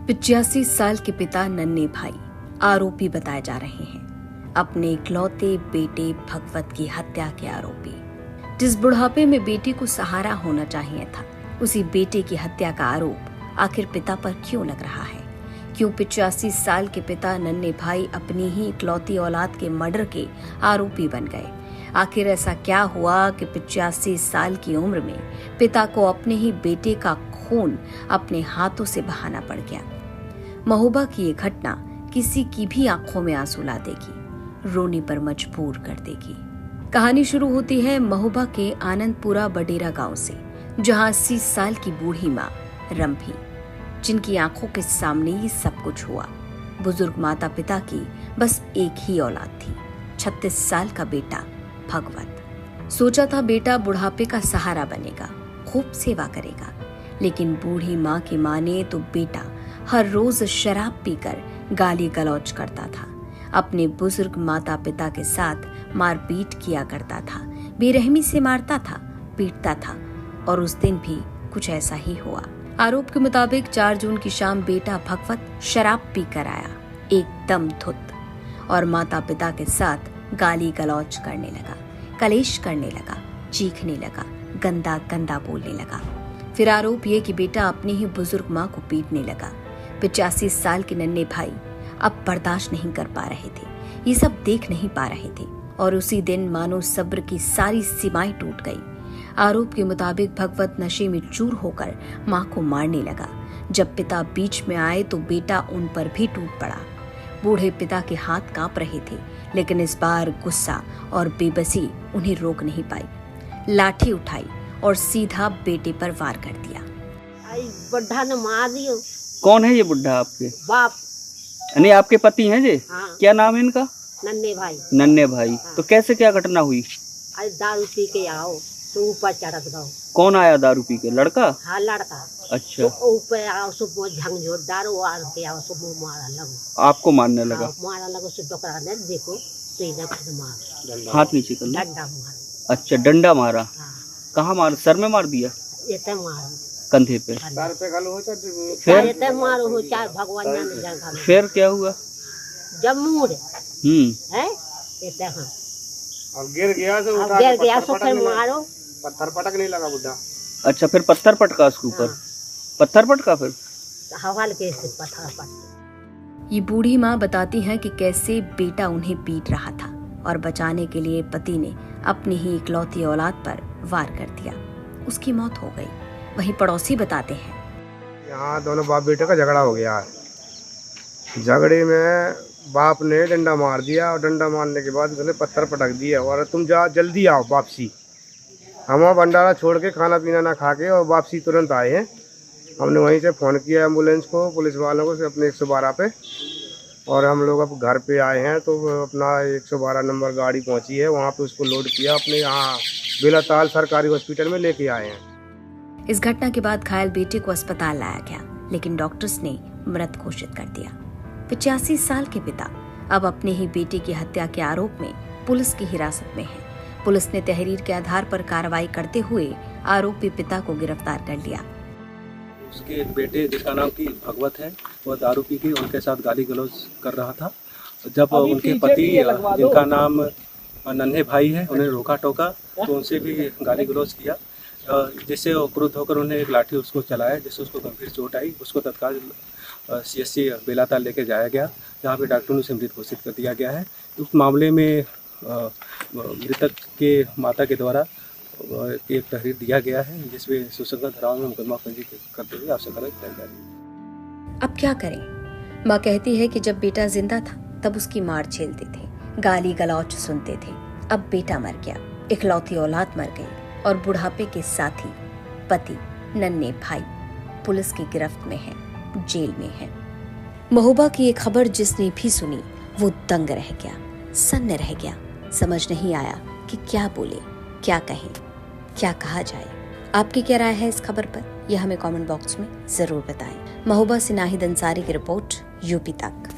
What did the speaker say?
85 साल के पिता नन्हे भाई आरोपी बताए जा रहे हैं, अपने इकलौते बेटे भगवत की हत्या के आरोपी। जिस बुढ़ापे में बेटे को सहारा होना चाहिए था, उसी बेटे की हत्या का आरोप आखिर पिता पर क्यों लग रहा है? क्यों 85 साल के पिता नन्हे भाई अपनी ही इकलौती औलाद के मर्डर के आरोपी बन गए? आखिर ऐसा क्या हुआ कि 85 साल की उम्र में पिता को अपने ही बेटे का खून अपने हाथों से बहाना पड़ गया? महोबा की ये घटना किसी की भी आंखों में आंसू ला देगी, रोने पर मजबूर कर देगी। कहानी शुरू होती है महोबा के आनंदपुरा बडेरा गांव से, जहां 80 साल की बूढ़ी मां रंभी, जिनकी आंखों के सामने ये सब कुछ हुआ। बुजुर्ग माता पिता की बस एक ही औलाद थी, 36 साल का बेटा भगवत। सोचा था बेटा बुढ़ापे का सहारा बनेगा, खूब सेवा करेगा, लेकिन बूढ़ी माँ की माने तो बेटा हर रोज शराब पीकर गाली गलौज करता था, अपने बुजुर्ग माता पिता के साथ मारपीट किया करता था, बेरहमी से मारता था, पीटता था, और उस दिन भी कुछ ऐसा ही हुआ। आरोप के मुताबिक 4 जून की शाम बेटा भगवत शराब पीकर आया, एकदम धुत, और माता पिता के साथ गाली गलौज करने लगा, कलेश करने लगा, चीखने लगा, गंदा गंदा बोलने लगा। फिर आरोप ये कि बेटा अपनी ही बुजुर्ग माँ को पीटने लगा। 85 साल के नन्हे भाई अब बर्दाश्त नहीं कर पा रहे थे, ये सब देख नहीं पा रहे थे, और उसी दिन मानो सब्र की सारी सीमाएं टूट गई। आरोप के मुताबिक भगवत नशे में चूर होकर माँ को मारने लगा। जब पिता बीच में आए तो बेटा उन पर भी टूट पड़ा। बूढ़े पिता के हाथ कांप रहे थे, लेकिन इस बार गुस्सा और बेबसी उन्हें रोक नहीं पाई। लाठी उठाई और सीधा बेटे पर वार कर दिया। बुढ़ा ने मार दियो। कौन है ये बुढ़ा? आपके बाप। यानी आपके पति हैं जी? हाँ। क्या नाम है इनका? नन्हे भाई। नन्हे भाई। हाँ। तो कैसे क्या घटना हुई? अरे दारू पी के आओ तो ऊपर चढ़त गो। कौन आया दारू पी के? लड़का? हाँ, लड़का। अच्छा। तो ऊपर आओ सब झंझोर दारू आर के आओ सब मारा लगो। आपको मारने लगा? हाँ, मारा लगो से डोकरा ने देखो तो इधर फिर मार। हाथ नीचे कर लो। डंडा मार। अच्छा, डंडा मारा। हाँ। कहाँ मार? सर में मार दिया? ये मार। कंधे पे? फिर ये मारो हो चार भगवान ने जगह। फिर क्या हुआ? जब मूड है ये हाँ। अब गिर गया तो अब गिर गया तो फिर मारो। पत्थर पटकने लगा बुढ़ा। अच्छा, फिर पत्थर पटका उसके ऊपर? हाँ। पत्थर पटका फिर? हवाल के से पत्थर पटके। ये बूढ़ी माँ बताती है कि कैसे बेटा उन्हें पीट रहा था और बचाने के लिए पति ने अपनी ही इकलौती औलाद पर वार कर दिया। उसकी मौत हो गई। वहीं पड़ोसी बताते हैं, यहाँ दोनों बाप बेटे का झगड़ा हो गया है। झगड़े में बाप ने डंडा मार दिया और डंडा मारने के बाद उसने पत्थर पटक दिया और तुम जा जल्दी आओ वापसी। हम वहाँ भंडारा छोड़ के खाना पीना ना खा के और वापसी तुरंत आए हैं। हमने वहीं से फ़ोन किया एम्बुलेंस को, पुलिस वालों को, से अपने 112 पे, और हम लोग अब घर पे आए हैं तो अपना 112 नंबर गाड़ी पहुंची है, वहाँ पे उसको लोड किया, अपने यहाँ बेलाताल सरकारी हॉस्पिटल में लेके आए हैं। इस घटना के बाद घायल बेटे को अस्पताल लाया गया, लेकिन डॉक्टर्स ने मृत घोषित कर दिया। 85 साल के पिता अब अपने ही बेटे की हत्या के आरोप में पुलिस की हिरासत में है। पुलिस ने तहरीर के आधार पर कार्रवाई करते हुए आरोपी पिता को गिरफ्तार कर लिया। उसके एक बेटे जिसका नाम की भगवत है, वो दारू पी के उनके साथ गाली गलौज कर रहा था। जब उनके पति जिनका नाम नन्हे भाई है, उन्हें रोका टोका तो उनसे भी गाली गलौज किया, जिससे वो क्रुद्ध होकर उन्हें एक लाठी उसको चलाया, जिससे उसको गंभीर चोट आई। उसको तत्काल CSC बेलाताल लेके जाया गया, जहाँ पे डॉक्टरों ने उसे मृत घोषित कर दिया गया है। उस मामले में मृतक के माता के द्वारा एक तहरीर दिया गया है, जिसमें सुसंगत धाराओं में मुकदमा पंजीकृत करते हुए आवश्यक कार्रवाई की जा रही है। अब क्या करें? माँ कहती है कि जब बेटा जिंदा था तब उसकी मार झेलते थे, गाली गलौज सुनते थे। अब बेटा मर गया, इकलौती औलाद मर गई, और बुढ़ापे के साथी पति नन्हे भाई पुलिस की गिरफ्त में है, जेल में है। महोबा की ये खबर जिसने भी सुनी वो दंग रह गया, सन्न रह गया। समझ नहीं आया कि क्या बोले, क्या कहें, क्या कहा जाए। आपकी क्या राय है इस खबर पर? यह हमें कमेंट बॉक्स में जरूर बताएं। महोबा से नाहिद अंसारी की रिपोर्ट, यूपी तक।